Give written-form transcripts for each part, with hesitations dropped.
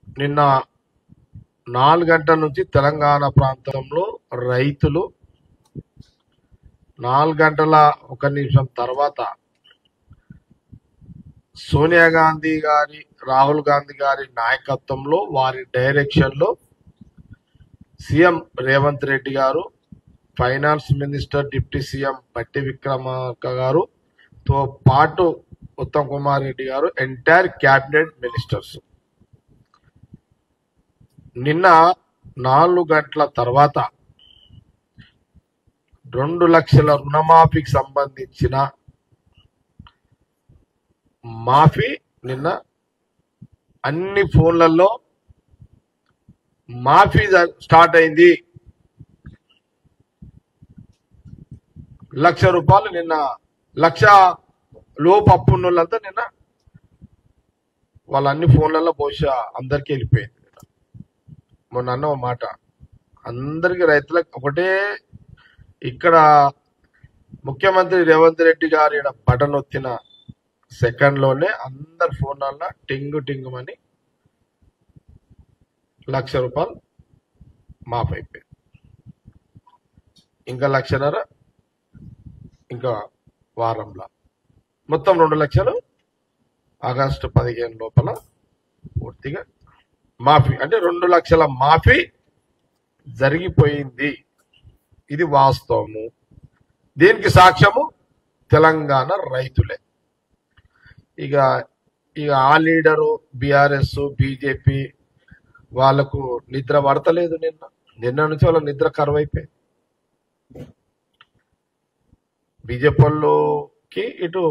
నిన్న 4 గంటల నుంచి తెలంగాణ ప్రాంతంలో రైతులు 4 గంటల 1 నిమిషం తర్వాత సోనియా గాంధీ గారి, రాహుల్ గాంధీ గారి నాయకత్వంలో, వారి డైరెక్షన్లో సీఎం రేవంత్ రెడ్డి గారు, ఫైనాన్స్ మినిస్టర్ డిప్యూటీ సీఎం బట్టి విక్రమార్క గారు తో పాటు ఉత్తమ్ కుమార్ రెడ్డి గారు, ఎంటైర్ క్యాబినెట్ మినిస్టర్స్ నిన్న 4 గంటల తర్వాత 2 లక్షల రుణమాఫీకి సంబంధించిన మాఫీ నిన్న అన్ని ఫోన్లలో మాఫీ స్టార్ట్ అయింది. 1,00,000 రూపాయలు నిన్న 1,00,000 లోపు అప్పున్నోళ్ళంతా నిన్న వాళ్ళ అన్ని ఫోన్లలో బహుశా అందరికీ వెళ్ళిపోయింది. మొన్న అన్న ఒక మాట, అందరికి రైతులకు ఒకటే, ఇక్కడ ముఖ్యమంత్రి రేవంత్ రెడ్డి గారి బటన్ వచ్చిన సెకండ్ లోనే అందరి ఫోన్లలో టింగు టింగుమని 1,00,000 రూపాయలు మాఫ్ అయిపోయింది. ఇంకా 1,50,000 ఇంకా వారంలో మొత్తం 2 లక్షలు ఆగస్టు 15 లోపల పూర్తిగా మాఫీ, అంటే 2 లక్షల మాఫీ జరిగిపోయింది. ఇది వాస్తవము. దీనికి సాక్ష్యము తెలంగాణ రైతులే. ఇక ఆ లీడరు బీఆర్ఎస్ బీజేపీ వాళ్ళకు నిద్ర పడతలేదు. నిన్న నుంచి వాళ్ళ నిద్ర కరువైపోయింది. బీజేపీ వాళ్ళకి ఇటు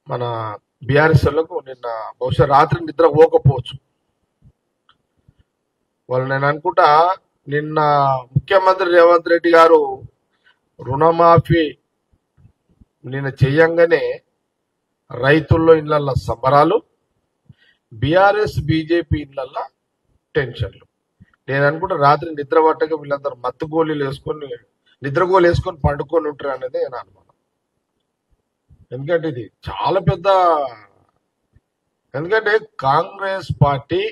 మన బీఆర్ఎస్ వాళ్ళకు నిన్న బహుశా రాత్రి నిద్ర పోకపోవచ్చు. వాళ్ళు నేను అనుకుంటా నిన్న ముఖ్యమంత్రి రేవంత్ రెడ్డి గారు రుణమాఫీ నిన్న చెయ్యంగానే రైతుల్లో ఇళ్లల్లో సంబరాలు, బీఆర్ఎస్ బీజేపీ ఇళ్లల్లో టెన్షన్లు. నేను అనుకుంటా రాత్రి నిద్ర పట్టక వీళ్ళందరూ మత్తుగోళీలు వేసుకొని, నిద్రగోలు వేసుకొని పండుకొని ఉంటారు అనేది నా అనుమానం. ఎందుకంటే ఇది చాలా పెద్ద, ఎందుకంటే కాంగ్రెస్ పార్టీ,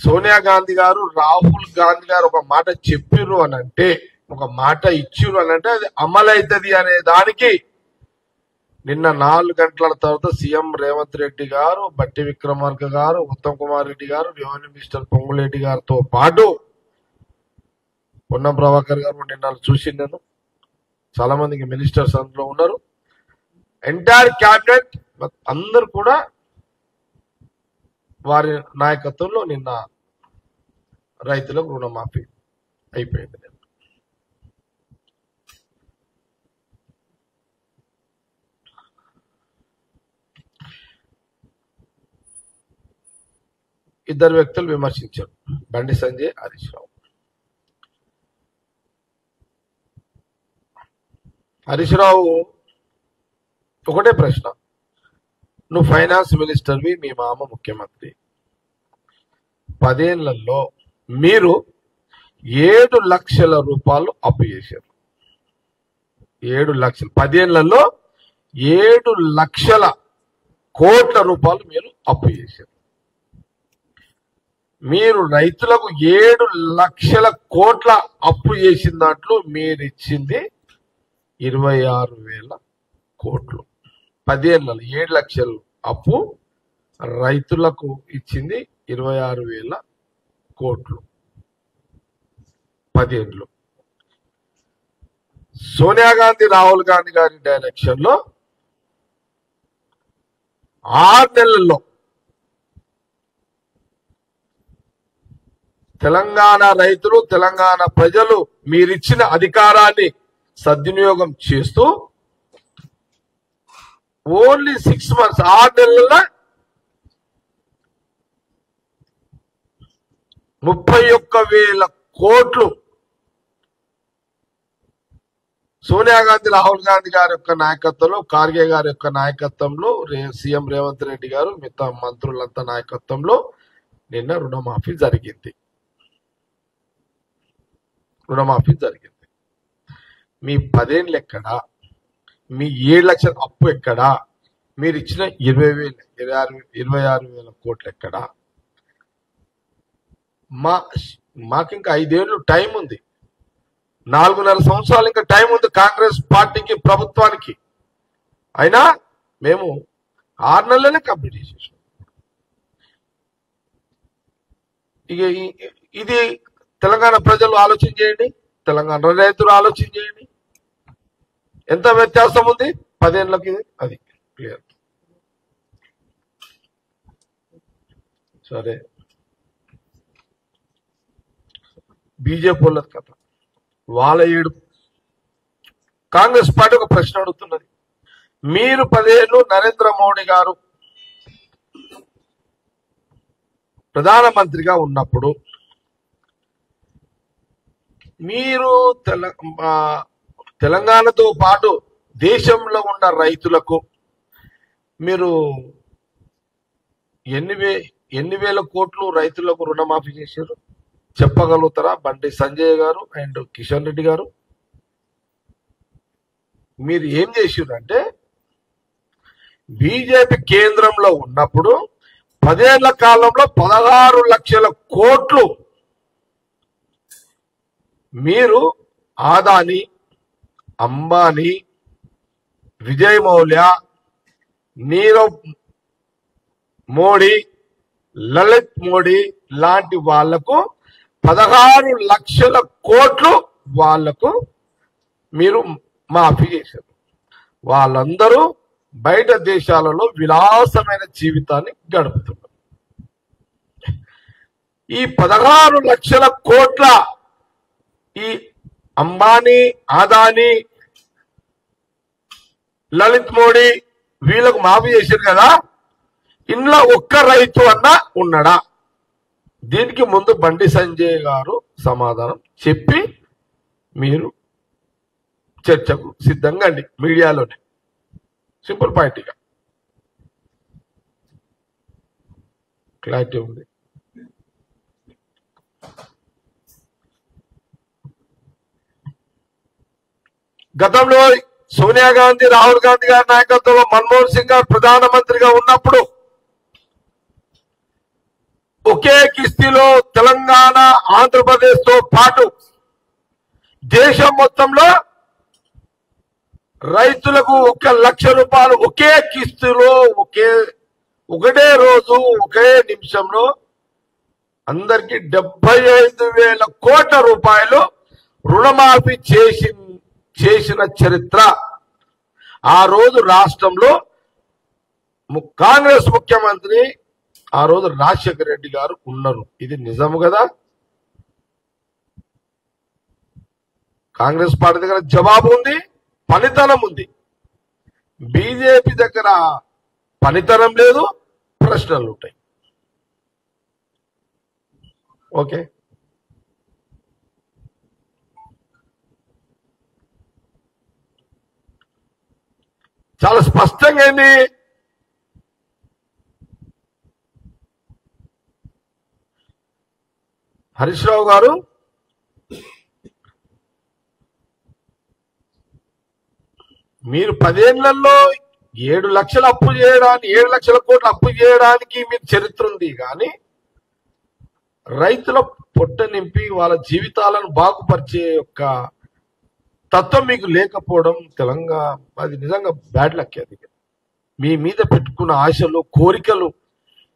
సోనియా గాంధీ గారు, రాహుల్ గాంధీ గారు ఒక మాట చెప్పిర్రు అని అంటే, ఒక మాట ఇచ్చిర్రు అని అంటే అది అమలవుతుంది అనే దానికి నిన్న 4 గంటల తర్వాత సీఎం రేవంత్ రెడ్డి గారు, బట్టి విక్రమార్క గారు, ఉత్తమ్ కుమార్ రెడ్డి గారు, రెవెన్యూ మినిస్టర్ పొంగులేటి గారితో పాటు పొన్నం ప్రభాకర్ గారు నిన్న చూసి, నేను చాలా మందికి మినిస్టర్స్ అందులో ఉన్నారు, ఎంటైర్ క్యాబినెట్ అందరు కూడా వారి నాయకత్వంలో నిన్న రైతులకు రుణమాఫీ అయిపోయింది. ఇద్దరు వ్యక్తులు విమర్శించారు, బండి సంజయ్, హరీష్ రావు. హరీష్ రావు ఒకటే ప్రశ్న, నువ్వు ఫైనాన్స్ మినిస్టర్వి, మీ మామ ముఖ్యమంత్రి, 10 ఏళ్లలో మీరు 7 లక్షల రూపాయలు అప్పు చేశారు. 7 లక్షలు, 10 ఏళ్లలో 7 లక్షల కోట్ల రూపాయలు మీరు అప్పు చేశారు. మీరు రైతులకు 7 లక్షల కోట్ల అప్పు చేసిన దాంట్లో మీరు ఇచ్చింది 26,000 కోట్లు. 10 ఏళ్లలో 7 లక్షలు అప్పు, రైతులకు ఇచ్చింది 26,000 కోట్లు 10 ఏళ్ళు. సోనియా గాంధీ, రాహుల్ గాంధీ గారి డైరెక్షన్ లో 6 నెలల్లో తెలంగాణ రైతులు, తెలంగాణ ప్రజలు మీరిచ్చిన అధికారాన్ని సద్వినియోగం చేస్తూ ఓన్లీ 6 మంత్స్, 6 నెలల్లో 31,000 కోట్లు సోనియా గాంధీ, రాహుల్ గాంధీ గారి యొక్క నాయకత్వంలో, ఖార్గే గారి యొక్క నాయకత్వంలో, సీఎం రేవంత్ రెడ్డి గారు, మిగతా మంత్రులంతా నాయకత్వంలో నిన్న రుణమాఫీ జరిగింది. మీ 10 ఏళ్ళు ఎక్కడా? మీ 7 లక్షల అప్పు ఎక్కడా? మీరు ఇచ్చిన 20,000 26,000 కోట్లు ఎక్కడ? మాకు ఇంకా 5 ఏళ్ళు టైం ఉంది, 4.5 సంవత్సరాలు ఇంకా టైం ఉంది కాంగ్రెస్ పార్టీకి, ప్రభుత్వానికి. అయినా మేము 6 నెలలనే కంప్లీట్ చేసేసాం. ఇక ఇది తెలంగాణ ప్రజలు ఆలోచన చేయండి, తెలంగాణ రైతులు ఆలోచన చేయండి, ఎంత వ్యత్యాసం ఉంది 10 ఏళ్ళకి. అది క్లియర్. సరే, బీజేపీ వాళ్ళ కథ, వాళ్ళ ఏడుపు. కాంగ్రెస్ పార్టీ ఒక ప్రశ్న అడుగుతున్నది. మీరు 10 ఏళ్ళు నరేంద్ర మోడీ గారు ప్రధానమంత్రిగా ఉన్నప్పుడు మీరు తెలంగాణతో పాటు దేశంలో ఉన్న రైతులకు మీరు ఎన్ని వేల కోట్లు రైతులకు రుణమాఫీ చేశారు చెప్పగలుగుతారా? బండి సంజయ్ గారు అండ్ కిషన్ రెడ్డి గారు, మీరు ఏం చేశారు అంటే, బీజేపీ కేంద్రంలో ఉన్నప్పుడు 10 ఏళ్ల కాలంలో 16 లక్షల కోట్లు మీరు ఆదాని, అంబానీ, విజయ్ మౌల్య, నీరవ్ మోడీ, లలిత్ మోడీ లాంటి వాళ్లకు 16 లక్షల కోట్లు వాళ్లకు మీరు మాఫీ చేశారు. వాళ్ళందరూ బయట దేశాలలో విలాసమైన జీవితాన్ని గడుపుతున్నారు. ఈ 16 లక్షల కోట్ల ఈ అంబానీ, ఆదాని, లలిత్ మోడీ వీళ్ళకు మాఫీ చేశారు కదా, ఇంట్లో ఒక్క రైతు అన్నా ఉన్నాడా? దీనికి ముందు బండి సంజయ్ గారు సమాధానం చెప్పి మీరు చర్చకు సిద్ధంగా అండి. మీడియాలోనే సింపుల్ పాయింట్, ఇక క్లారిటీ ఉంది. గతంలో సోనియా గాంధీ, రాహుల్ గాంధీ గారి నాయకత్వంలో మన్మోహన్ సింగ్ గారు ప్రధానమంత్రిగా ఉన్నప్పుడు ఒకే కిస్తీలో తెలంగాణ, ఆంధ్రప్రదేశ్ తో పాటు దేశం మొత్తంలో రైతులకు 1 లక్ష రూపాయలు ఒకే కిస్తీలో ఒకటే రోజు ఒకే నిమిషంలో అందరికి 75,000 కోట్ల రూపాయలు రుణమాఫీ చేసిన చరిత్ర ఆ రోజు రాష్ట్రంలో కాంగ్రెస్ ముఖ్యమంత్రి ఆ రోజు రాజశేఖర రెడ్డి గారు ఉన్నారు. ఇది నిజము కదా? కాంగ్రెస్ పార్టీ దగ్గర జవాబు ఉంది, పనితనం ఉంది. బీజేపీ దగ్గర పనితనం లేదు, ప్రశ్నలు ఉంటాయి. ఓకే, చాలా స్పష్టంగా ఏంది, హరీష్ రావు గారు మీరు 10 ఏళ్లలో 7 లక్షల అప్పు చేయడానికి, 7 లక్షల కోట్ల అప్పు చేయడానికి మీకు చరిత్ర ఉంది. కానీ రైతుల పొట్ట నింపి వాళ్ళ జీవితాలను బాగుపరిచే యొక్క తత్వం మీకు లేకపోవడం తెలంగాణ, అది నిజంగా బ్యాడ్ లక్. అది మీ మీద పెట్టుకున్న ఆశలు, కోరికలు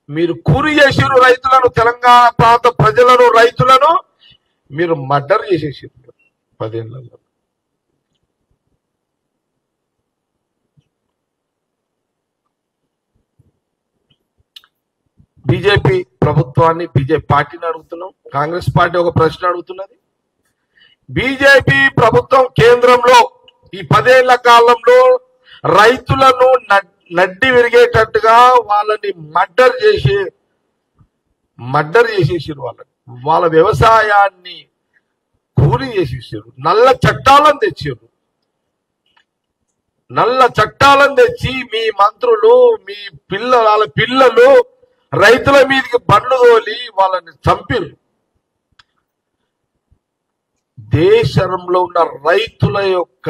మీరు కూరి చేసిరు. రైతులను, తెలంగాణ ప్రాంత ప్రజలను, రైతులను మీరు మర్డర్ చేసేసారు 10 ఏళ్లలో. బీజేపీ ప్రభుత్వాన్ని, బీజేపీ పార్టీని అడుగుతున్నాం. కాంగ్రెస్ పార్టీ ఒక ప్రశ్న అడుగుతున్నది. బీజేపీ ప్రభుత్వం కేంద్రంలో ఈ 10 ఏళ్ల కాలంలో రైతులను నడ్డి విరిగేటట్టుగా వాళ్ళని మర్డర్ చేసేసారు. వాళ్ళ వ్యవసాయాన్ని కూలి చేసేసారు. నల్ల చట్టాలను తెచ్చారు. నల్ల చట్టాలను తెచ్చి మీ మంత్రులు, మీ వాళ్ళ పిల్లలు రైతుల మీదకి బండ్లు తోలి వాళ్ళని చంపిరు. దేశంలో ఉన్న రైతుల యొక్క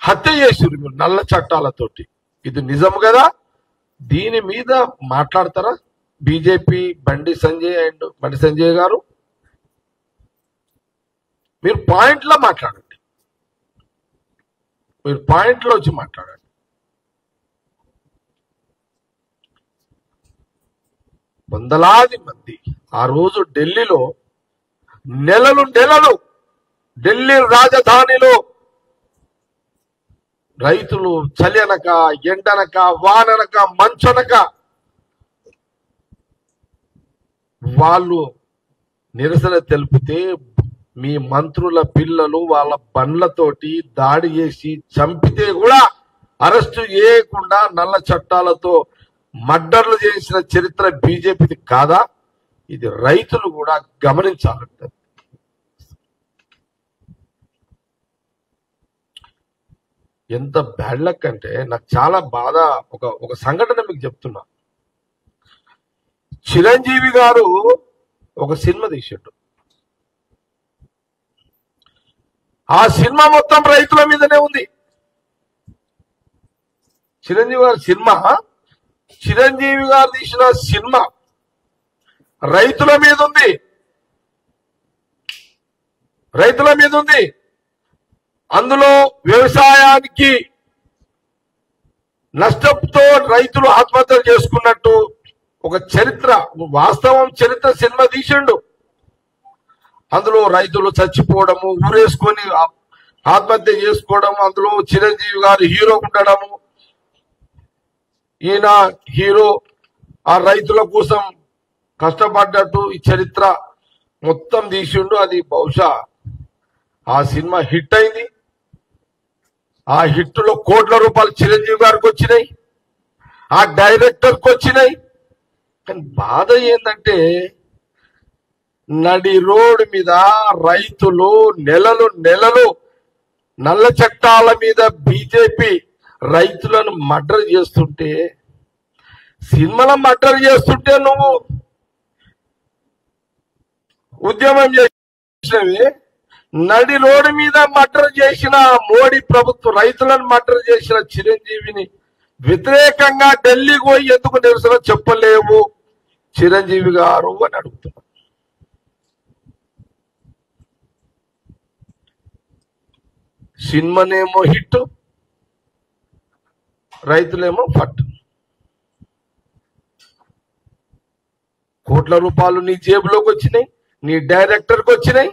హత్య చేసిరు మీరు నల్ల చట్టాలతోటి. ఇది నిజం కదా? దీని మీద మాట్లాడతారా బీజేపీ బండి సంజయ్ గారు? మీరు పాయింట్లో మాట్లాడండి, మీరు పాయింట్లో వచ్చి మాట్లాడండి. వందలాది మంది ఆ రోజు ఢిల్లీలో నెలలు ఢిల్లీ రాజధానిలో రైతులు చలియనక ఎండనక వాననక మంచనక వాళ్ళు నిరసన తెలిపితే మీ మంత్రుల పిల్లలు వాళ్ళ బండ్లతోటి దాడి చేసి చంపితే కూడా అరెస్టు చేయకుండా నల్ల చట్టాలతో మర్డర్లు చేసిన చరిత్ర బీజేపీది కాదా? ఇది రైతులు కూడా గమనించాలంట. ఎంత బ్యాడ్ లక్ అంటే నాకు చాలా బాధ. ఒక సంఘటన మీకు చెప్తున్నా. చిరంజీవి గారు ఒక సినిమా తీసాడు. ఆ సినిమా మొత్తం రైతుల మీదనే ఉంది. చిరంజీవి గారు తీసిన సినిమా రైతుల మీద ఉంది. అందులో వ్యవసాయానికి నష్టంతో రైతులు ఆత్మహత్యలు చేసుకున్నట్టు ఒక వాస్తవం చరిత్ర సినిమా తీసిండు. అందులో రైతులు చచ్చిపోవడము, ఊరేసుకొని ఆత్మహత్య చేసుకోవడం, అందులో చిరంజీవి గారు హీరో ఉండడము, ఈయన హీరో ఆ రైతుల కోసం కష్టపడ్డట్టు ఈ చరిత్ర మొత్తం తీసిండు. అది బహుశా ఆ సినిమా హిట్ అయింది. ఆ హిట్లో కోట్ల రూపాయలు చిరంజీవి గారికి వచ్చినాయి, ఆ డైరెక్టర్కి వచ్చినాయి. కానీ బాధ ఏంటంటే నడి రోడ్డు మీద రైతులు నెలలు నల్ల చట్టాల మీద బీజేపీ రైతులను మర్డర్ చేస్తుంటే, సినిమాలో మర్డర్ చేస్తుంటే నువ్వు ఉద్యమం చేసినవి. నడి రోడ్డు మీద మర్డర్ చేసిన మోడీ ప్రభుత్వం రైతులను మర్డర్ చేసిన చిరంజీవిని వ్యతిరేకంగా ఢిల్లీకి పోయి ఎందుకు నిరసన చెప్పలేవు చిరంజీవి గారు అని అడుగుతున్నా. సినిమానేమో హిట్, రైతులేమో ఫట్. కోట్ల రూపాయలు నీ జేబులోకి వచ్చినాయి, నీ డైరెక్టర్కి వచ్చినాయి.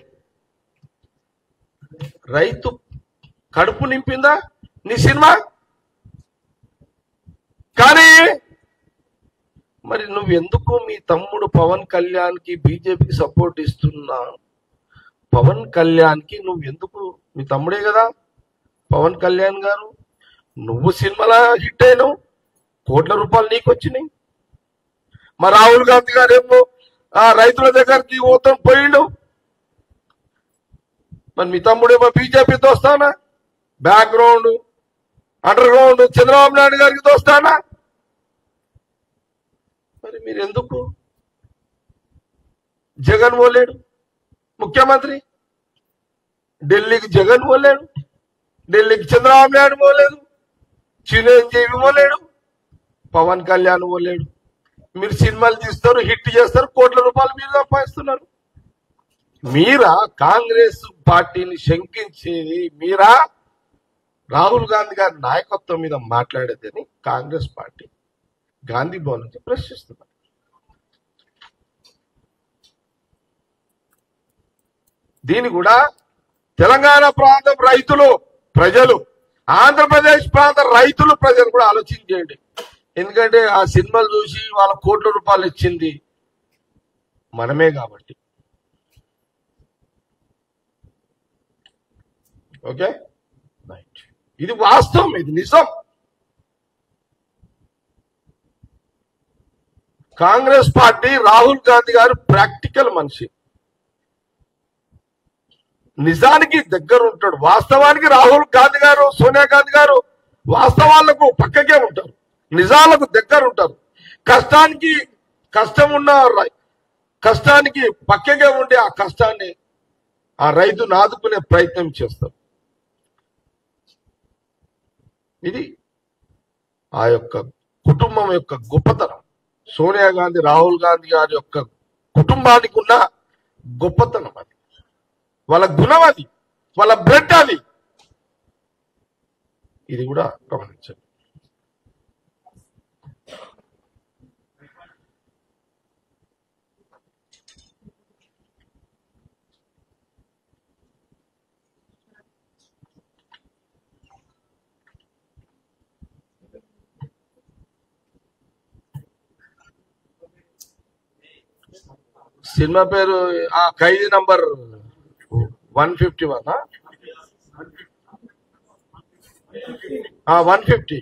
రైతు కడుపు నింపిందా నీ సినిమా? కానీ మరి నువ్వెందుకు మీ తమ్ముడు పవన్ కళ్యాణ్కి బీజేపీకి సపోర్ట్ ఇస్తున్నా? పవన్ కళ్యాణ్కి నువ్వెందుకు, మీ తమ్ముడే కదా పవన్ కళ్యాణ్ గారు, నువ్వు సినిమాలో హిట్ అయినావు, కోట్ల రూపాయలు నీకు వచ్చినాయి. మరి రాహుల్ గాంధీ గారేమో రైతుల దగ్గరికి పోతాం పోయిండు. మరి మీ తమ్ముడేమో బీజేపీ దోస్తానా, background under ground Chandrababu Naidu గారికి దోస్తానా? మరి మీరు ఎందుకు? జగన్ పోలేడు ముఖ్యమంత్రి, ఢిల్లీకి జగన్ పోలేడు, ఢిల్లీకి చంద్రబాబు నాయుడు పోలేదు, చిరంజీవి పోలేడు, పవన్ కళ్యాణ్ పోలేడు. మీరు సినిమాలు తీస్తారు, హిట్ చేస్తారు, కోట్ల రూపాయలు మీరు సంపాదిస్తున్నారు. మీరా కాంగ్రెస్ పార్టీని శంకించేది? మీరా రాహుల్ గాంధీ గారి నాయకత్వం మీద మాట్లాడేదని కాంగ్రెస్ పార్టీ గాంధీ భవన్ నుంచి ప్రశ్నిస్తున్నారు. దీన్ని కూడా తెలంగాణ ప్రాంతం ప్రజలు, ఆంధ్రప్రదేశ్ ప్రాంత ప్రజలు కూడా ఆలోచించేయండి. ఎందుకంటే ఆ సినిమాలు చూసి వాళ్ళ కోట్ల రూపాయలు ఇచ్చింది మనమే కాబట్టి. ఓకే, ఇది వాస్తవం, ఇది నిజం. కాంగ్రెస్ పార్టీ, రాహుల్ గాంధీ గారు ప్రాక్టికల్ మనిషి, నిజానికి దగ్గర ఉంటాడు. వాస్తవానికి రాహుల్ గాంధీ గారు, సోనియా గాంధీ గారు వాస్తవాలకు పక్కకే ఉంటారు, నిజాలకు దగ్గర ఉంటారు. కష్టానికి పక్కగా ఉండి ఆ కష్టాన్ని ఆ రైతును ఆదుకునే ప్రయత్నం చేస్తారు. ఇది ఆ యొక్క కుటుంబం యొక్క గొప్పతనం, సోనియా గాంధీ రాహుల్ గాంధీ గారి యొక్క కుటుంబానికి ఉన్న గొప్పతనం అది, వాళ్ళ గుణం అది, వాళ్ళ బ్లడ్ అది. ఇది కూడా గమనించండి. సినిమా పేరు ఖైదీ నంబర్ 151. 150.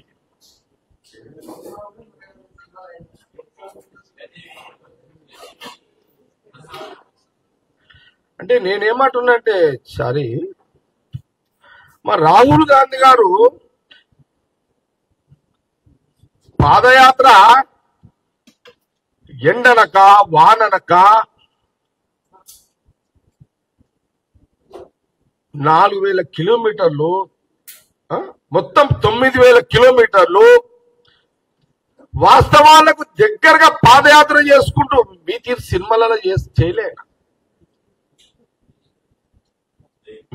అంటే నేనేమంటున్నాంటే సారీ, మా రాహుల్ గాంధీ గారు పాదయాత్ర ఎండనక వాననక 4,000 కిలోమీటర్లు, మొత్తం 9,000 కిలోమీటర్లు వాస్తవాలకు దగ్గరగా పాదయాత్ర చేసుకుంటూ మీ తీరు సినిమాలలో చేయలే.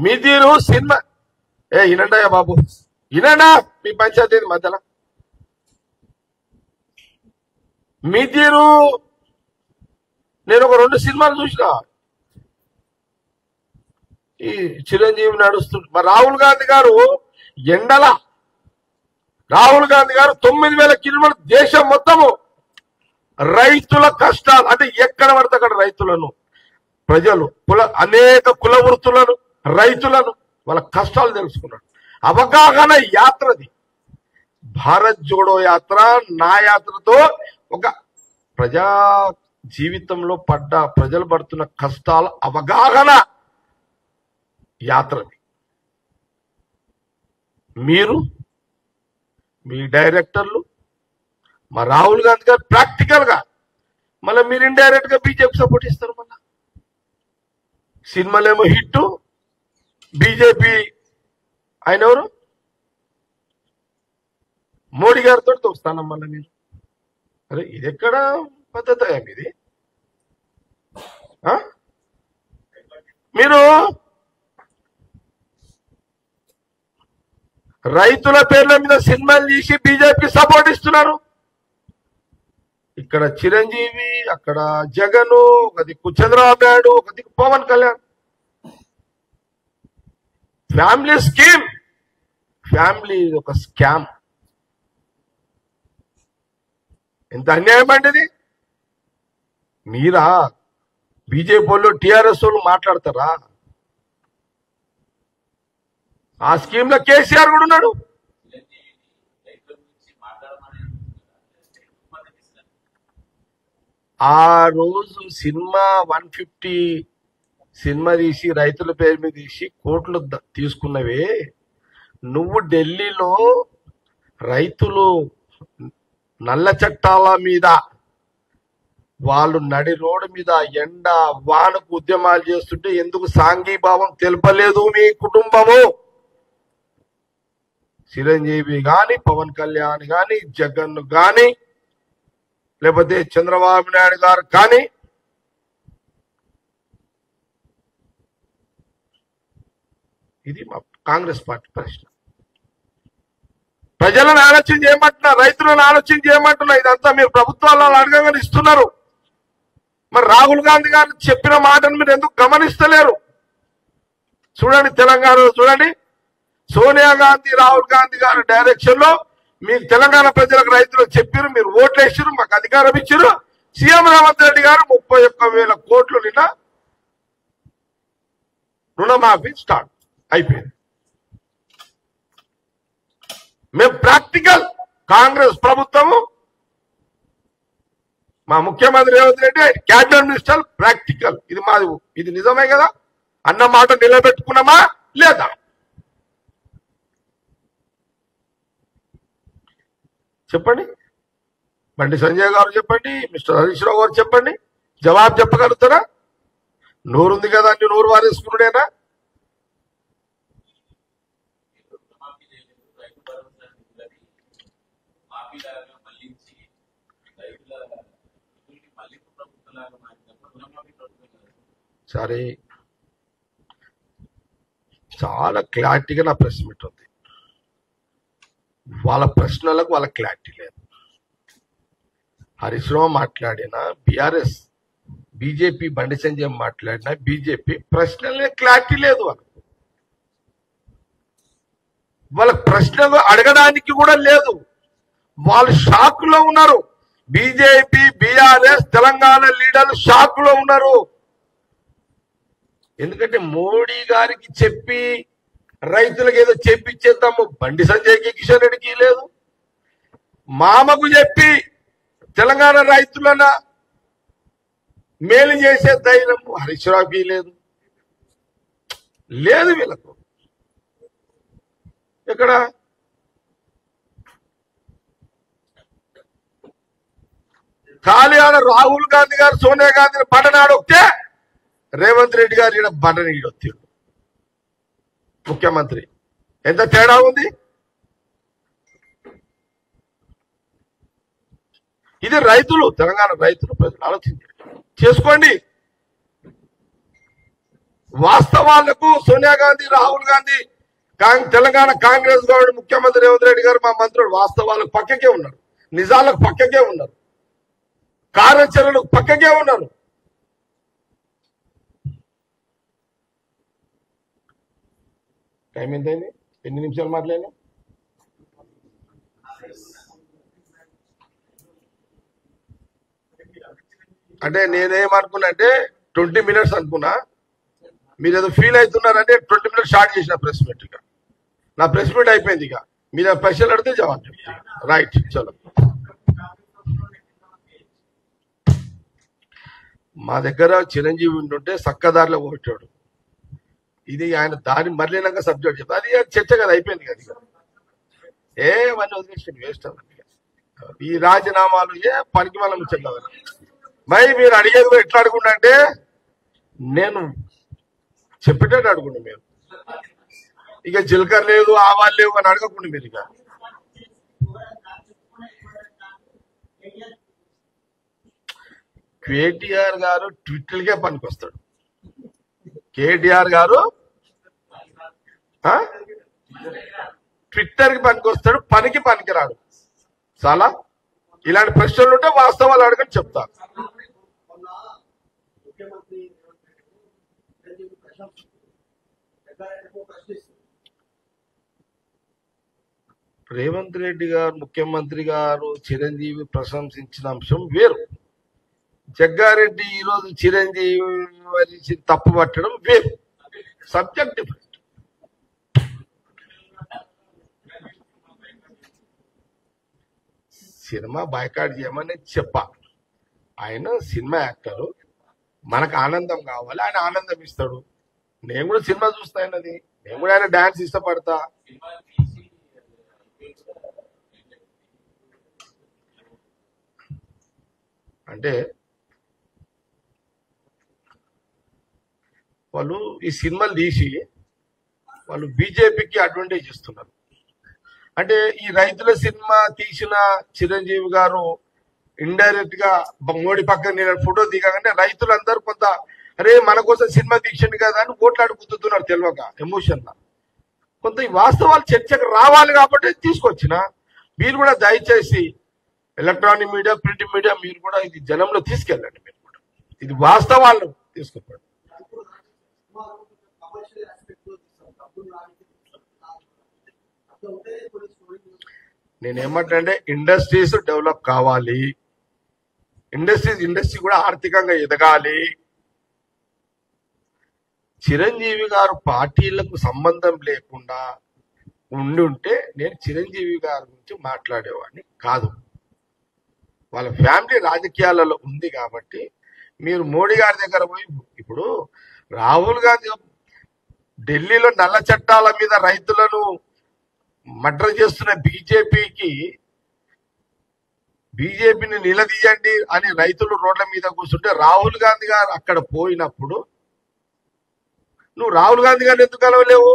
మీ తీరు సినిమా వినండియా బాబు, వినండా మీ పంచాయతీ మధ్యలో. మీ తీరు నేను ఒక 2 సినిమాలు చూసిన, ఈ చిరంజీవి నడుస్తుంది. మరి రాహుల్ గాంధీ గారు ఎండల, రాహుల్ గాంధీ గారు 9,000 కిలోమీటర్లు దేశం మొత్తము రైతుల కష్టాలు, అంటే ఎక్కడ పడితే అక్కడ రైతులను, ప్రజలు, అనేక కుల వృత్తులను, రైతులను, వాళ్ళ కష్టాలు తెలుసుకున్నాడు. అవగాహన యాత్రది. భారత్ జోడో యాత్ర, నా యాత్రతో ఒక ప్రజా జీవితంలో ప్రజలు పడుతున్న కష్టాల అవగాహన యాత్రది. మీరు, మీ డైరెక్టర్లు, మా రాహుల్ గాంధీ గారు ప్రాక్టికల్ గా, మళ్ళీ మీరు ఇండైరెక్ట్ గా బీజేపీ సపోర్ట్ ఇస్తారు. మళ్ళా సినిమాలేమో హిట్, బీజేపీ ఆయన ఎవరు, మోడీ గారితో తోస్తానం మళ్ళీ మీరు. అరే ఇది ఎక్కడ పద్ధతి ఇది? మీరు రైతుల పేర్ల మీద సినిమాలు తీసి బీజేపీ సపోర్ట్ ఇస్తున్నారు. ఇక్కడ చిరంజీవి, అక్కడ జగన్, ఒక దిక్కు చంద్రబాబు నాయుడు, ఒక దిక్కు Pawan Kalyan. Family scheme, family ఒక స్కామ్. ఎంత అన్యాయం అంటే ఇది. మీరా బీజేపీ వాళ్ళు, టీఆర్ఎస్ వాళ్ళు మాట్లాడతారా? ఆ స్కీమ్ లో కేసీఆర్ కూడా ఉన్నాడు. ఆ రోజు సినిమా 150 సినిమా తీసి రైతుల పేరు మీద తీసి కోట్లు తీసుకున్నవే, నువ్వు ఢిల్లీలో రైతులు నల్ల చట్టాల మీద వాళ్ళు నడి రోడ్డు మీద ఎండ వానకు ఉద్యమాలు చేస్తుంటే ఎందుకు సాంఘీభావం తెలపలేదు మీ కుటుంబము? చిరంజీవి గాని, పవన్ కళ్యాణ్ గాని, జగన్ గాని, లేకపోతే చంద్రబాబు నాయుడు గారు కానీ, ఇది మా కాంగ్రెస్ పార్టీ ప్రశ్న. ప్రజలను ఆలోచన చేయమంటున్నా, రైతులను ఆలోచన చేయమంటున్నా. ఇదంతా మీరు ప్రభుత్వాలను అడగగానే ఇస్తున్నారు. మరి రాహుల్ గాంధీ గారు చెప్పిన మాటను మీరు ఎందుకు గమనిస్తలేరు? చూడండి, తెలంగాణలో చూడండి, సోనియా గాంధీ, రాహుల్ గాంధీ గారి డైరెక్షన్ లో మీకు తెలంగాణ ప్రజలకు, రైతులకు చెప్పారు, మీరు ఓట్లు వేసారు, మాకు అధికారం ఇచ్చారు. సీఎం రేవంత్ రెడ్డి గారు 31,000 కోట్లు నిన్న రుణమాఫీ స్టార్ట్ అయిపోయింది. మేము ప్రాక్టికల్, కాంగ్రెస్ ప్రభుత్వము, మా ముఖ్యమంత్రి Revanth Reddy, cabinet minister practical. ఇది మాది, ఇది నిజమే కదా? అన్న మాట నిలబెట్టుకున్నామా లేదా? చెప్పండి. బండి సంజయ్ గారు చెప్పండి, మిస్టర్ హరీష్ రావు గారు చెప్పండి. జవాబు చెప్పగలుగుతారా? నోరుంది కదా అని నోరు వారేసుకున్నాడేనా? సరే, చాలా క్లారిటీగా నా ప్రెస్ మీట్ ఉంది. వాళ్ళ ప్రశ్నలకు వాళ్ళ క్లారిటీ లేదు. హరీష్ రావు మాట్లాడిన బీఆర్ఎస్, బీజేపీ బండి సంజయ్ మాట్లాడిన బీజేపీ ప్రశ్నలే క్లారిటీ లేదు. వాళ్ళ ప్రశ్నలు అడగడానికి కూడా లేదు. వాళ్ళు షాక్ లో ఉన్నారు. బీజేపీ, బీఆర్ఎస్, తెలంగాణ లీడర్లు షాక్ లో ఉన్నారు. ఎందుకంటే మోడీ గారికి చెప్పి రైతులకు ఏదో చెప్పించేద్దాము బండి సంజయ్కి, కిషన్ రెడ్డికి లేదు. మామకు చెప్పి తెలంగాణ రైతులన మేలు చేసే ధైర్యం హరీష్ రావుకి లేదు. వీళ్ళకు ఇక్కడ ఖాళీ ఆడ రాహుల్ గాంధీ గారు, సోనియా గాంధీ బటన్ ఆడొక్తే రేవంత్ రెడ్డి గారు ఈడ బటన్ ఈడొత్తాడు ముఖ్యమంత్రి. ఎంత తేడా ఉంది. ఇది రైతులు, తెలంగాణ రైతులు, ప్రజలు ఆలోచించండి, చేసుకోండి. వాస్తవాలకు సోనియా గాంధీ, రాహుల్ గాంధీ, తెలంగాణ కాంగ్రెస్ గవర్నమెంట్, ముఖ్యమంత్రి రేవంత్ రెడ్డి గారు, మా మంత్రులు వాస్తవాలకు పక్కకే ఉన్నారు, నిజాలకు పక్కకే ఉన్నారు, కార్యాచరణలకు పక్కకే ఉన్నారు. టైం ఎంతైంది? ఎన్ని నిమిషాలు మాట్లాడినా? అంటే నేనేమనుకున్నా అంటే 20 minutes అనుకున్నా. మీరు ఏదో ఫీల్ అవుతున్నారంటే 20 minutes స్టార్ట్ చేసిన ప్రెస్ మీట్. ఇక నా ప్రెస్ మీట్ అయిపోయింది. ఇక మీరు ప్రశ్నలు అడిగితే జవాబు చెప్తాను. రైట్, చలో. మా దగ్గర చిరంజీవి ఉంటుంటే చక్కదారిలో కొట్టాడు. ఇది ఆయన దారి మరలేనాక సబ్జెక్ట్ చెప్తా. అది చర్చ కదా, అయిపోయింది కదా. ఏమన్నీ వదిలేసి వేస్ట్ అవ్వండి. ఈ రాజీనామాలు పనికి మనం ముచ్చట్లేదు. మరి మీరు అడిగేది ఎట్లా అడుగుండ అంటే నేను చెప్పేటట్టు అడుగుండి. మీరు ఇక జీలకర్ర లేదు, ఆవాలు లేవు అని అడగకుండా మీరు ఇక కేటీఆర్ గారు ట్విట్టర్కే పనికి వస్తాడు. కేటీఆర్ గారు ట్విట్టర్ కి పనికి వస్తాడు, పనికి పనికిరాడు. చాలా ఇలాంటి ప్రశ్నలు ఉంటే వాస్తవాలు అడగని చెప్తా. రేవంత్ రెడ్డి గారు, ముఖ్యమంత్రి గారు చిరంజీవి ప్రశంసించిన అంశం వేరు. జగ్గారెడ్డి ఈరోజు చిరంజీవి తప్పు పట్టడం వేరు. Subject different. సినిమా బాయ్కాట్ చేయమని చెప్పా. ఆయన సినిమా యాక్టరు, మనకు ఆనందం కావాలి, ఆయన ఆనందం ఇస్తాడు. నేను కూడా సినిమా చూస్తా ఆయనది, నేను కూడా ఆయన డాన్స్ ఇష్టపడతా. అంటే వాళ్ళు ఈ సినిమాలు తీసి వాళ్ళు బీజేపీకి అడ్వాంటేజ్ ఇస్తున్నారు. అంటే ఈ రైతుల సినిమా తీసిన చిరంజీవి గారు ఇండైరెక్ట్ గా మోడీ పక్కన నేను ఫోటో దిగగానే రైతులందరూ కొంత అరే మన కోసం సినిమా తీసిండు కదా అని ఓట్లాడి గుద్దుతున్నారు తెలియక, ఎమోషన్ లా. కొంత ఈ వాస్తవాలు చర్చకు రావాలి కాబట్టి తీసుకొచ్చిన. మీరు కూడా దయచేసి ఎలక్ట్రానిక్ మీడియా, ప్రింట్ మీడియా, మీరు కూడా ఇది జనంలో తీసుకెళ్ళండి. మీరు కూడా ఇది వాస్తవాలను తీసుకుపోండి. నేనేమంటే ఇండస్ట్రీస్ డెవలప్ కావాలి, ఇండస్ట్రీ కూడా ఆర్థికంగా ఎదగాలి. చిరంజీవి గారు పార్టీలకు సంబంధం లేకుండా ఉంటే నేను చిరంజీవి గారి గురించి మాట్లాడేవాడిని కాదు. వాళ్ళ ఫ్యామిలీ రాజకీయాలలో ఉంది కాబట్టి మీరు మోడీ గారి దగ్గర పోయి, ఇప్పుడు రాహుల్ గాంధీ ఢిల్లీలో నల్ల చట్టాల మీద రైతులను మర్డర్ చేస్తున్న బీజేపీని నిలదీయండి అని రైతులు రోడ్ల మీద కూర్చుంటే రాహుల్ గాంధీ గారు అక్కడ పోయినప్పుడు నువ్వు రాహుల్ గాంధీ గారిని ఎందుకు కలవలేవు?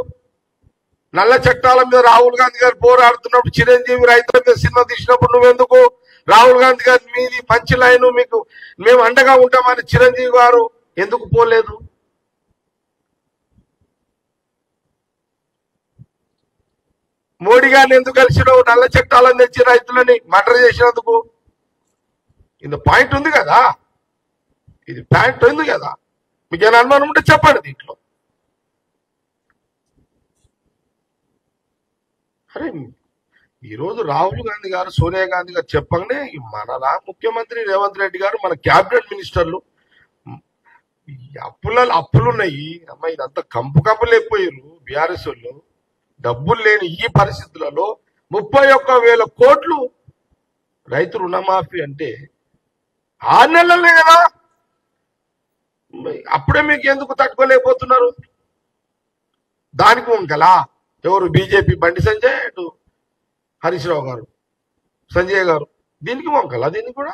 నల్ల చట్టాల మీద రాహుల్ గాంధీ గారు పోరాడుతున్నప్పుడు చిరంజీవి రైతుల మీద సినిమా తీసినప్పుడు నువ్వెందుకు రాహుల్ గాంధీ గారి మీది పంచ్ లైన్ మీకు మేము అండగా ఉంటామని చిరంజీవి గారు ఎందుకు పోలేదు? మోడీ గారిని ఎందుకు కలిసినావు? నల్ల చట్టాలను తెచ్చి రైతులని మర్డర్ చేసినందుకు. ఇది పాయింట్ ఉంది కదా, ఇది పాయింట్ ఉంది కదా. మీకు ఏమైనా అనుమానం ఉంటే చెప్పండి దీంట్లో. అరే ఈరోజు రాహుల్ గాంధీ గారు సోనియా గాంధీ గారు చెప్పగానే మన ముఖ్యమంత్రి రేవంత్ రెడ్డి గారు మన క్యాబినెట్ మినిస్టర్లు అప్పులున్నాయి అమ్మ, ఇదంతా కంపులు అయిపోయారు బీఆర్ఎస్ వాళ్ళు. డబ్బులు లేని ఈ పరిస్థితులలో 31,000 కోట్లు రైతు రుణమాఫీ అంటే 6 నెలలే కదా. అప్పుడే మీకు ఎందుకు తట్టుకోలేకపోతున్నారు? దానికి వంకలా ఎవరు? బీజేపీ బండి సంజయ్, అటు హరీష్ రావు గారు, సంజయ్ గారు. దీనికి వంకలా? దీనికి కూడా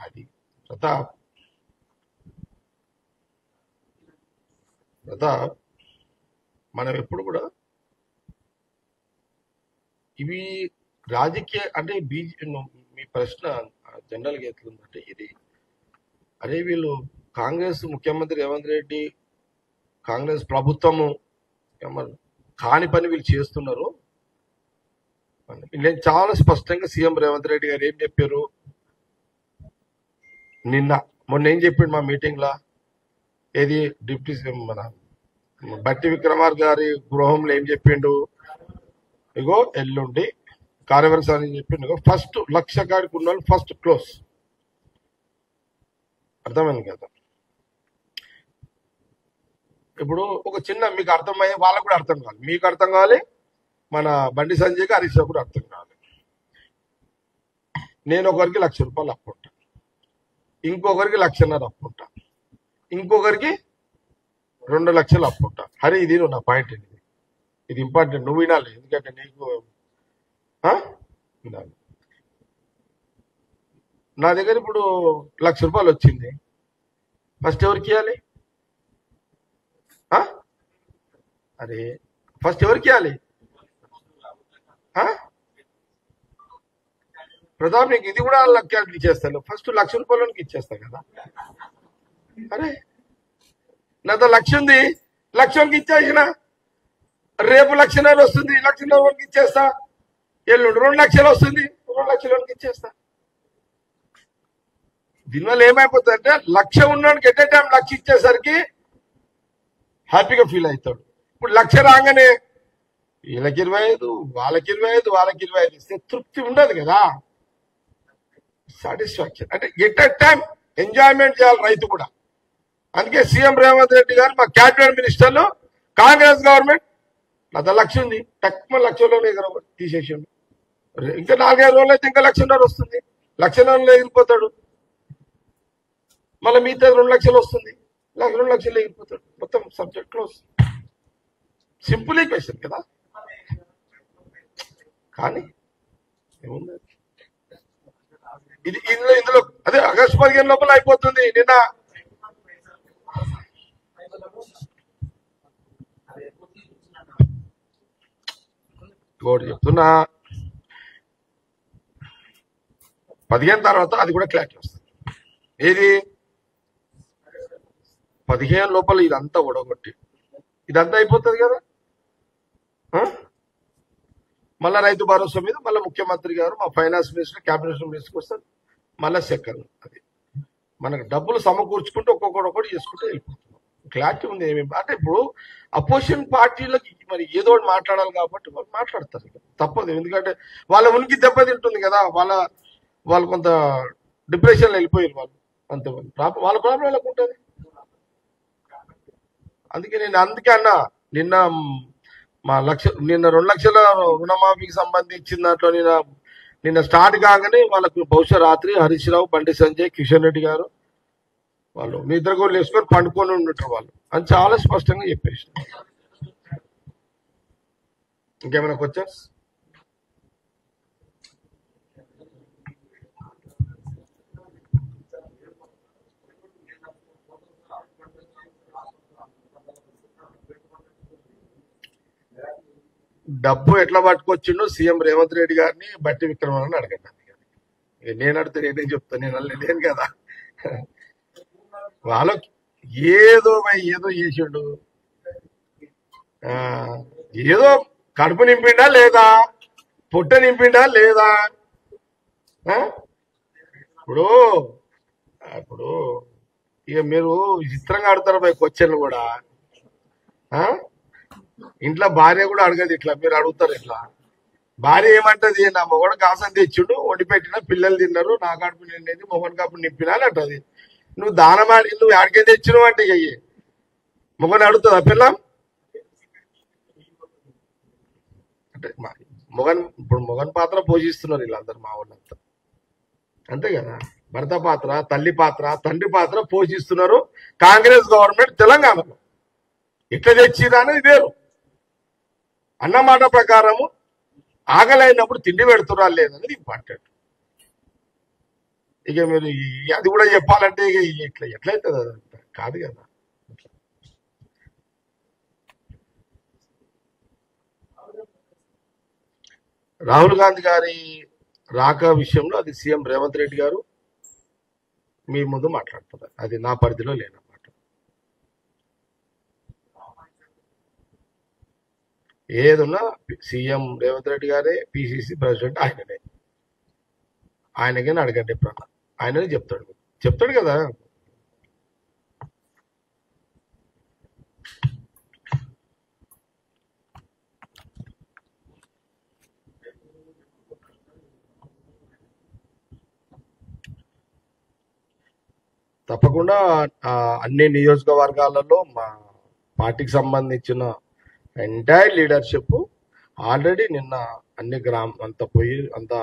అది ప్రతాప్ మనం ఎప్పుడు కూడా ఇవి రాజకీయ అంటే మీ ప్రశ్న జనరల్గా ఎట్లుందంటే ఇది, అరే వీళ్ళు కాంగ్రెస్ ముఖ్యమంత్రి రేవంత్ రెడ్డి, కాంగ్రెస్ ప్రభుత్వము కాని పని వీళ్ళు చేస్తున్నారు. నేను చాలా స్పష్టంగా సీఎం రేవంత్ రెడ్డి గారు ఏం చెప్పారు మొన్న ఏం చెప్పిండు మా మీటింగ్ లా, ఏది డిప్యూటీ సీఎం మన బట్టి విక్రమార్ గారి గృహంలో ఏం చెప్పిండు, ఇగో ఎల్లుండి కార్యవర్గ అని చెప్పిండు, ఫస్ట్ 1,00,000 కాడికి ఉన్న వాళ్ళు ఫస్ట్ క్లోజ్. అర్థమైంది కదా? ఇప్పుడు ఒక చిన్న మీకు అర్థమయ్యే వాళ్ళకు కూడా అర్థం కావాలి, మీకు అర్థం కావాలి, మన బండి సంజయ్కి హరీష్ రావు కూడా అర్థం కావాలి. నేను ఒకరికి 1,00,000 రూపాయలు అప్పు ఉంటా, ఇంకొకరికి 1,50,000 అప్పు ఉంటా, ఇంకొకరికి 2 లక్షలు అప్పు ఉంటా. హరి ఇది నా పాయింట్, ఇది ఇంపార్టెంట్, నువ్వు వినాలి, ఎందుకంటే నీకు వినాలి. నా దగ్గర ఇప్పుడు 1,00,000 రూపాయలు వచ్చింది, ఫస్ట్ ఎవరికి ఇవ్వాలి? అరే ఫస్ట్ ఎవరికి ఇవ్వాలి? ప్రతాప్ నీకు ఇది కూడా లక్షకి ఇచ్చేస్తాను, ఫస్ట్ 1,00,000 రూపాయలకి ఇచ్చేస్తా కదా. అరే నాతో 1,00,000 ఉంది, 1,00,000కి ఇచ్చేసిన, రేపు 1,00,000 వస్తుంది, 1,00,000 ఇచ్చేస్తా. ఎల్లుండి 2,00,000 వస్తుంది, 2,00,000 ఇచ్చేస్తా. దీనివల్ల ఏమైపోతుంది అంటే 1,00,000 ఉన్నాడికి ఎట్ ఏ టైం 1,00,000 ఇచ్చేసరికి హ్యాపీగా ఫీల్ అవుతాడు. ఇప్పుడు 1,00,000 రాగానే వీళ్ళకి 25, వాళ్ళకి 25, వాళ్ళకి 25 ఇస్తే తృప్తి ఉండదు కదా, సాటిస్ఫాక్షన్. అంటే ఎట్ ఏ టైం ఎంజాయ్మెంట్ చేయాలి రైతు కూడా. అందుకే సీఎం రేవంత్ రెడ్డి గారు మా క్యాబినెట్ మినిస్టర్లు, కాంగ్రెస్ గవర్నమెంట్ నాతో 1,00,000 ఉంది, తక్కువ 1,00,000లోనే తీసేసాడు. ఇంకా 4-5 రోజులు అయితే ఇంకా 1,00,000 వస్తుంది, 1,00,000 ఎగిరిపోతాడు. మళ్ళీ మిగతా 2,00,000 వస్తుంది, 2,00,000 ఎగిరిపోతాడు. మొత్తం సబ్జెక్ట్ క్లోజ్. సింపుల్ ఈక్వేషన్ కదా. కానీ ఏముంది ఇది ఇందులో అదే ఆగస్టు 15 లోపల అయిపోతుంది. నిన్న చెప్తున్నా, 15 తర్వాత అది కూడా క్లారిటీ వస్తుంది. ఏది 15 లోపల ఇదంతా ఒడగొట్టి ఇదంతా అయిపోతుంది కదా. మళ్ళా రైతు భరోసా మీద మళ్ళీ ముఖ్యమంత్రి గారు, మా ఫైనాన్స్ మినిస్టర్, క్యాబినెట్ మినిస్టర్కి వస్తారు. మళ్ళా సెకండ్ అది మనకు డబ్బులు సమకూర్చుకుంటూ ఒక్కొక్కటి చేసుకుంటూ వెళ్ళిపోతున్నాం. క్లారిటీ ఉంది ఏమేమి అంటే ఇప్పుడు అపోజిషన్ పార్టీలకి మరి ఏదో ఒకటి మాట్లాడాలి కాబట్టి వాళ్ళు మాట్లాడతారు, తప్పదు. ఎందుకంటే వాళ్ళ ఉనికి దెబ్బతింటుంది కదా, వాళ్ళు కొంత డిప్రెషన్లో వెళ్ళిపోయారు వాళ్ళు, అంతే. వాళ్ళ ప్రాబ్లం వాళ్ళకు ఉంటుంది. అందుకే అన్నా నిన్న నిన్న 2 లక్షల రుణమాఫీకి సంబంధించిన దాంట్లో నిన్న స్టార్ట్ కాగానే వాళ్ళకు బహుశా రాత్రి హరీష్ రావు, బండి సంజయ్, కిషన్ రెడ్డి గారు వాళ్ళు నిద్ర కూడా వేసుకొని పండుకొని ఉండటం వాళ్ళు అని చాలా స్పష్టంగా చెప్పేసి. ఇంకేమైనా క్వశ్చన్స్? డబ్బు ఎట్లా పట్టుకొచ్చిండో సీఎం రేవంత్ రెడ్డి గారిని బట్టి విక్రమార్కని అడగండి. నేను అడిగితే నేనేం చెప్తాను, నేను లేను కదా. వాళ్ళకి ఏదో ఏదో చేసిండు, ఏదో కడుపు నింపిండా లేదా, పొట్ట నింపిండా లేదా. ఇప్పుడు ఇప్పుడు ఇక మీరు విచిత్రంగా ఆడతారు పోయి క్వశ్చన్లు కూడా. ఇంట్లో భార్య కూడా అడగదు ఇట్లా, మీరు అడుగుతారు ఇట్లా. భార్య ఏమంటది, నా మొగడు కాసం తెచ్చుడు వండి పెట్టిన పిల్లలు తిన్నారు, నా కడుపు నిండేది మొగన్ కడుపు నింపినా అని అంటది. నువ్వు దానమాడి నువ్వు ఆడికే తెచ్చినావు అంటే అయ్యి మొగని అడుగుతుందా పిల్లం అంటే. ఇప్పుడు మొగన్ పాత్ర పోషిస్తున్నారు వీళ్ళందరూ మా వాళ్ళంతా, అంతే కదా. భర్త పాత్ర, తల్లి పాత్ర, తండ్రి పాత్ర పోషిస్తున్నారు కాంగ్రెస్ గవర్నమెంట్ తెలంగాణలో. ఎట్లా తెచ్చిరా అనేది వేరు. అన్నమాట ప్రకారము ఆకలైనప్పుడు తిండి పెడుతురా లేదనేది ఇంపార్టెంట్. ఇక మీరు అది కూడా చెప్పాలంటే ఇక ఎట్లయితుంది అదంతా కాదు కదా. రాహుల్ గాంధీ గారి రాక విషయంలో అది సీఎం రేవంత్ రెడ్డి గారు మీ ముందు మాట్లాడుతున్నారు, అది నా పరిధిలో లేనమాట. ఏదున్నా సీఎం రేవంత్ రెడ్డి గారే, పిసిసి ప్రెసిడెంట్ ఆయననే, ఆయనకైనా అడగండి ఎప్పుడన్నా, ఆయననే చెప్తాడు కదా. తప్పకుండా అన్ని నియోజకవర్గాలలో మా పార్టీకి సంబంధించిన ఎంటైర్ లీడర్షిప్ ఆల్రెడీ నిన్న అన్ని అంతా పోయి అంతా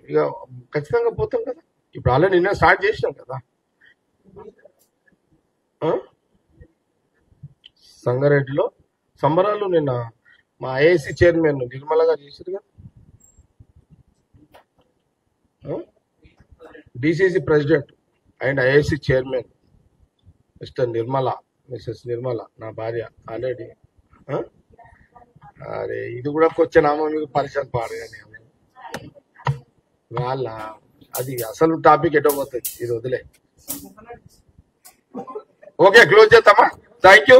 ఇక ఖచ్చితంగా పోతాం కదా. ఇప్పుడు ఆల్రెడీ నిన్న స్టార్ట్ చేసినాం కదా. సంగారెడ్డిలో సంబరాలు నిన్న మా ఐఏసీ చైర్మన్ నిర్మల గారు చేశారు కదా. DCC president and IAC chairman Mrs Nirmala నా భార్య ఆల్రెడీ. అరే ఇది కూడా వచ్చానామో మీకు పరిచయం పాడగానే వాళ్ళ అది అసలు టాపిక్ ఎటో పోతుంది, ఇది వదిలే. ఓకే క్లోజ్ చేద్దామా. Thank you.